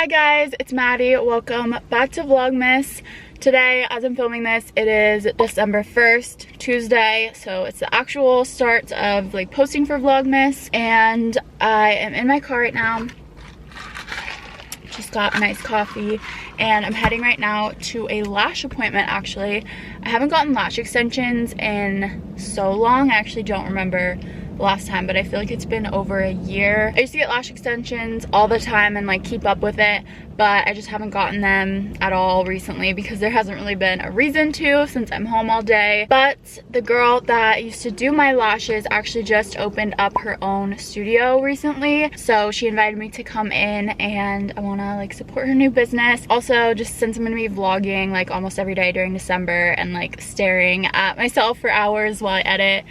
Hi guys, it's Maddie. Welcome back to Vlogmas. Today, as I'm filming this, it is December 1st, Tuesday, so it's the actual start of like posting for Vlogmas, and I am in my car right now. Just got a nice coffee, and I'm heading right now to a lash appointment. Actually, I haven't gotten lash extensions in so long. I actually don't remember the last time, but I feel like it's been over a year. I used to get lash extensions all the time and like keep up with it, but I just haven't gotten them at all recently because there hasn't really been a reason to since I'm home all day. But the girl that used to do my lashes actually just opened up her own studio recently, so she invited me to come in, and I want to like support her new business. Also, just since I'm gonna be vlogging like almost every day during December and like staring at myself for hours while I edit,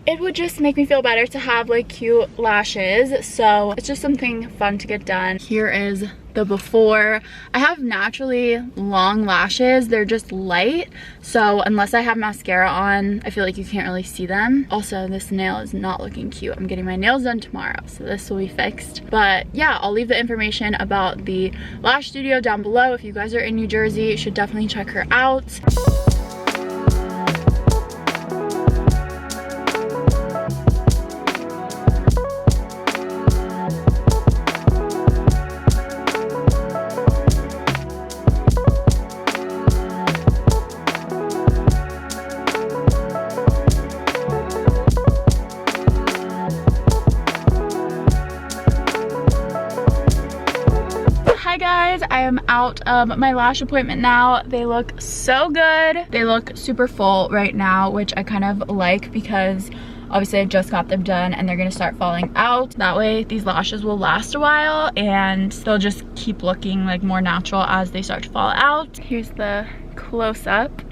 it would just make me feel better to have like cute lashes. So it's just something fun to get done. Here is the before. I have naturally long lashes. They're just light, so unless I have mascara on, I feel like you can't really see them. Also, this nail is not looking cute. I'm getting my nails done tomorrow, so this will be fixed. But yeah, I'll leave the information about the lash studio down below. If you guys are in New Jersey, you should definitely check her out. Hi guys, I am out of my lash appointment now. They look so good. They look super full right now, which I kind of like because obviously I just got them done and they're gonna start falling out. That way these lashes will last a while and they'll just keep looking like more natural as they start to fall out. Here's the close-up.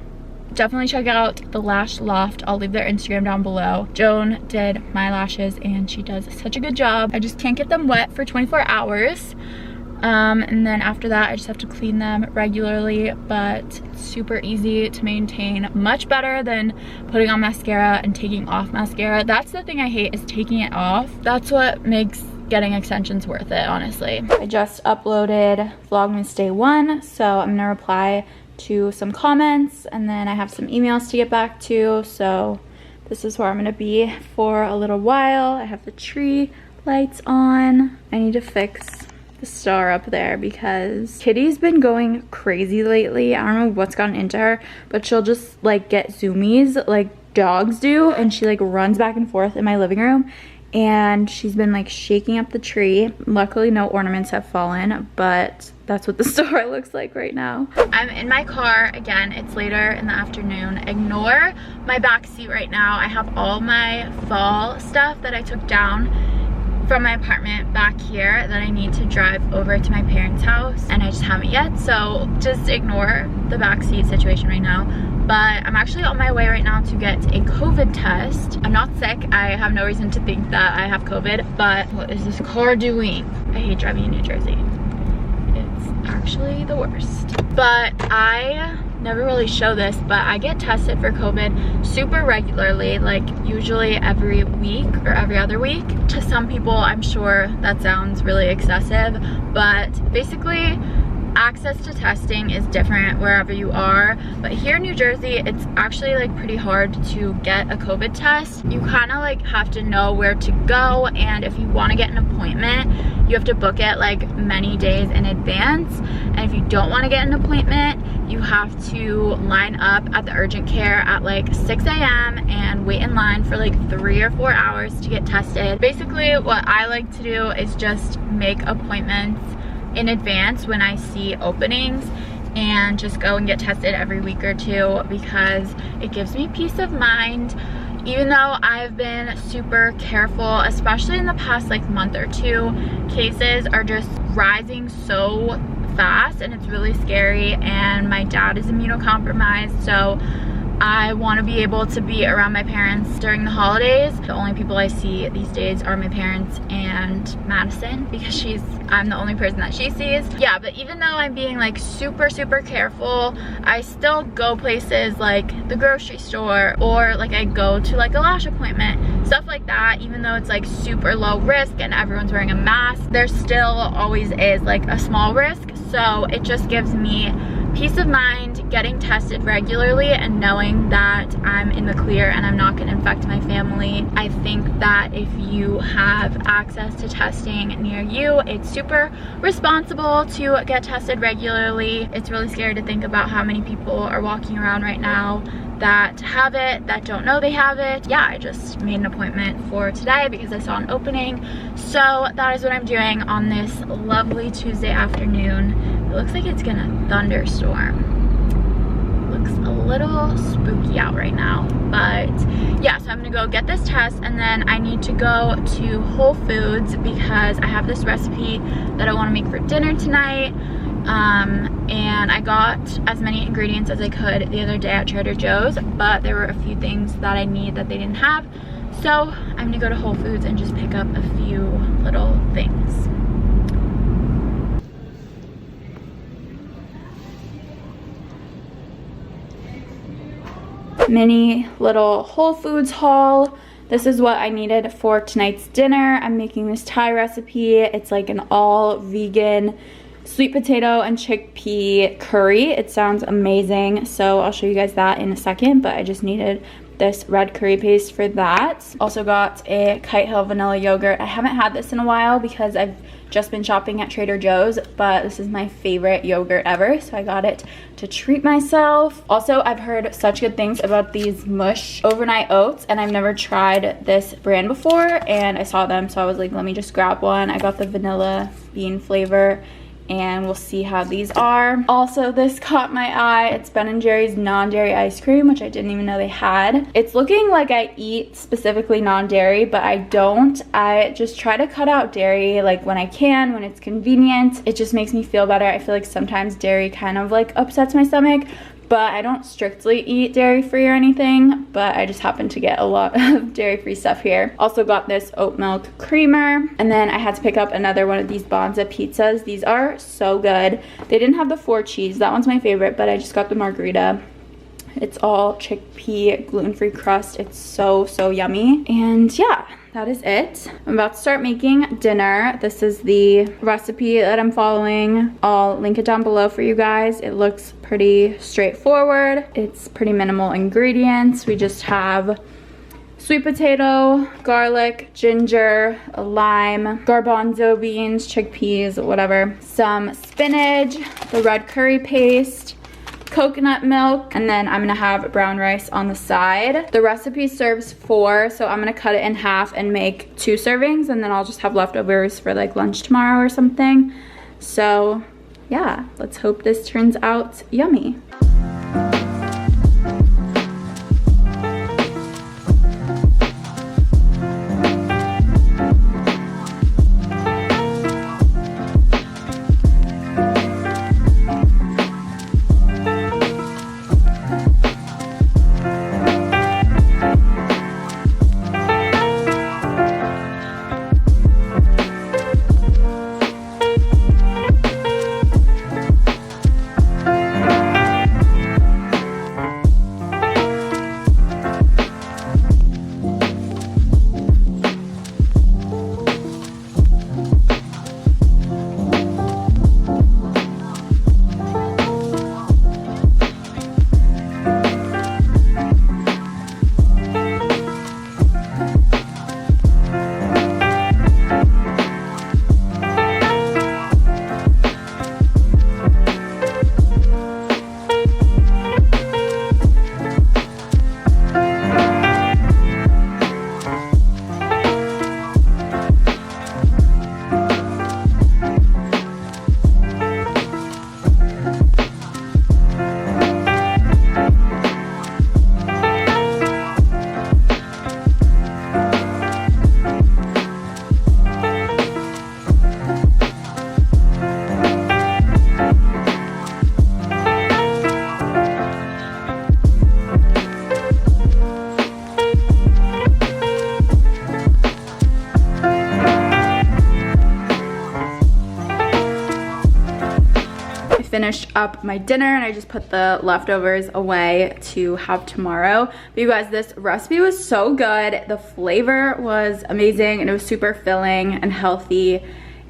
Definitely check out the Lash Loft. I'll leave their Instagram down below. Joan did my lashes and she does such a good job. I just can't get them wet for 24 hours. And then after that, I just have to clean them regularly, but it's super easy to maintain, much better than putting on mascara and taking off mascara. That's the thing I hate, is taking it off. That's what makes getting extensions worth it, honestly. I just uploaded Vlogmas Day 1, so I'm gonna reply to some comments, and then I have some emails to get back to, so this is where I'm gonna be for a little while. I have the tree lights on. I need to fix the star up there because Kitty's been going crazy lately. I don't know what's gotten into her, but she'll just like get zoomies like dogs do, and she like runs back and forth in my living room, and she's been like shaking up the tree. Luckily no ornaments have fallen, but that's what the star looks like right now. I'm in my car again. It's later in the afternoon. Ignore my back seat right now. I have all my fall stuff that I took down from my apartment back here that I need to drive over to my parents' house, and I just haven't yet, so just ignore the backseat situation right now. But I'm actually on my way right now to get a COVID test. I'm not sick. I have no reason to think that I have COVID, but what is this car doing? I hate driving in New Jersey. It's actually the worst. But I never really show this, but I get tested for COVID super regularly, like usually every week or every other week. To some people, I'm sure that sounds really excessive, but basically access to testing is different wherever you are. But here in New Jersey, it's actually like pretty hard to get a COVID test. You kind of like have to know where to go, and if you want to get an appointment, you have to book it like many days in advance. And if you don't want to get an appointment, you have to line up at the urgent care at like 6 a.m. and wait in line for like 3 or 4 hours to get tested. Basically, what I like to do is just make appointments in advance when I see openings and just go and get tested every week or two, because it gives me peace of mind. Even though I've been super careful, especially in the past like month or two, cases are just rising so fast and it's really scary, and my dad is immunocompromised, so I want to be able to be around my parents during the holidays. The only people I see these days are my parents and Madison, because I'm the only person that she sees. Yeah, but even though I'm being like super careful, I still go places like the grocery store, or like I go to like a lash appointment, stuff like that even though it's like super low risk and everyone's wearing a mask, there still always is like a small risk. So it just gives me peace of mind getting tested regularly and knowing that I'm in the clear and I'm not going to infect my family. I think that if you have access to testing near you, it's super responsible to get tested regularly. It's really scary to think about how many people are walking around right now that have it, that don't know they have it. Yeah, I just made an appointment for today because I saw an opening. So that is what I'm doing on this lovely Tuesday afternoon. It looks like it's gonna thunderstorm. Looks a little spooky out right now, but yeah, so I'm gonna go get this test and then I need to go to Whole Foods because I have this recipe that I wanna make for dinner tonight. And I got as many ingredients as I could the other day at Trader Joe's, but there were a few things that I need that they didn't have. So I'm gonna go to Whole Foods and just pick up a few little things. Mini little Whole Foods haul. This is what I needed for tonight's dinner. I'm making this Thai recipe. It's like an all vegan sweet potato and chickpea curry. It sounds amazing, so I'll show you guys that in a second, but I just needed this red curry paste for that. Also got a Kite Hill vanilla yogurt. I haven't had this in a while because I've just been shopping at Trader Joe's, but this is my favorite yogurt ever, so I got it to treat myself. Also, I've heard such good things about these Mush overnight oats, and I've never tried this brand before, and I saw them, so I was like, let me just grab one. I got the vanilla bean flavor, and we'll see how these are. Also, this caught my eye. It's Ben & Jerry's non-dairy ice cream, which I didn't even know they had. It's looking like I eat specifically non-dairy, but I don't. I just try to cut out dairy like when I can, when it's convenient. It just makes me feel better. I feel like sometimes dairy kind of like upsets my stomach, but I don't strictly eat dairy-free or anything, but I just happen to get a lot of dairy-free stuff here. Also got this oat milk creamer, and then I had to pick up another one of these Bonza pizzas. These are so good. They didn't have the 4 cheese. That one's my favorite, but I just got the margarita. It's all chickpea gluten-free crust. It's so, so yummy. And yeah, that is it. I'm about to start making dinner. This is the recipe that I'm following. I'll link it down below for you guys. It looks pretty straightforward. It's pretty minimal ingredients. We just have sweet potato, garlic, ginger, a lime, garbanzo beans, chickpeas, whatever, some spinach, the red curry paste, coconut milk, and then I'm gonna have brown rice on the side. The recipe serves 4, so I'm gonna cut it in half and make 2 servings, and then I'll just have leftovers for like lunch tomorrow or something. So yeah, let's hope this turns out yummy. finished up my dinner and I just put the leftovers away to have tomorrow. But you guys, this recipe was so good. The flavor was amazing and it was super filling and healthy.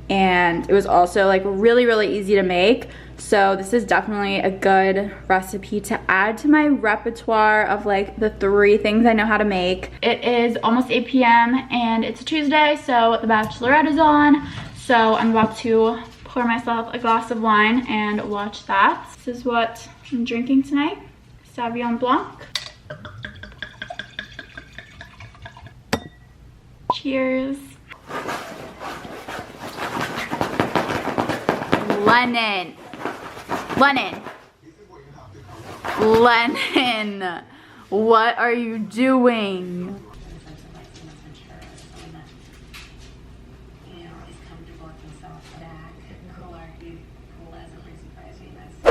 And it was also like really easy to make. So this is definitely a good recipe to add to my repertoire of like the 3 things I know how to make. It is almost 8 p.m. and it's a Tuesday, so The Bachelorette is on. So I'm about to pour myself a glass of wine and watch that. This is what I'm drinking tonight, Sauvignon Blanc. Cheers. Lennon, what are you doing?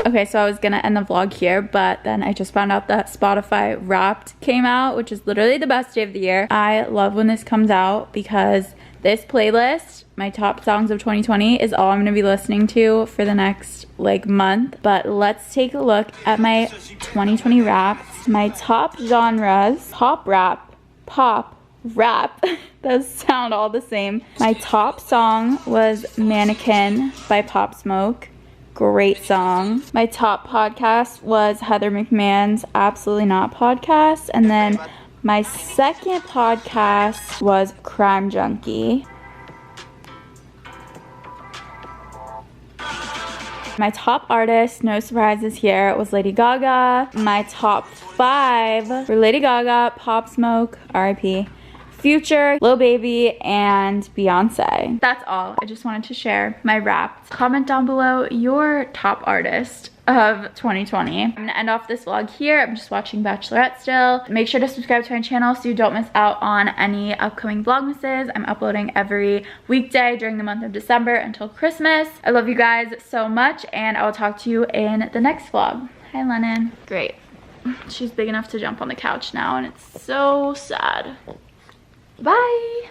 Okay, so I was gonna end the vlog here, but then I just found out that Spotify Wrapped came out, which is literally the best day of the year. I love when this comes out because this playlist, my top songs of 2020, is all I'm gonna be listening to for the next like month. But let's take a look at my 2020 Wraps. My top genres: pop, rap, those sound all the same. My top song was Mannequin by Pop Smoke. Great song. My top podcast was Heather McMahon's Absolutely Not podcast. And then my second podcast was Crime Junkie. My top artist, no surprises here, was Lady Gaga. My top 5 were Lady Gaga, Pop Smoke, R.I.P., Future, Lil Baby, and Beyonce. That's all. I just wanted to share my Wraps. Comment down below your top artist of 2020. I'm gonna end off this vlog here. I'm just watching Bachelorette still. Make sure to subscribe to my channel so you don't miss out on any upcoming vlogmases. I'm uploading every weekday during the month of December until Christmas. I love you guys so much and I will talk to you in the next vlog. Hi, Lennon. Great. She's big enough to jump on the couch now and it's so sad. Bye.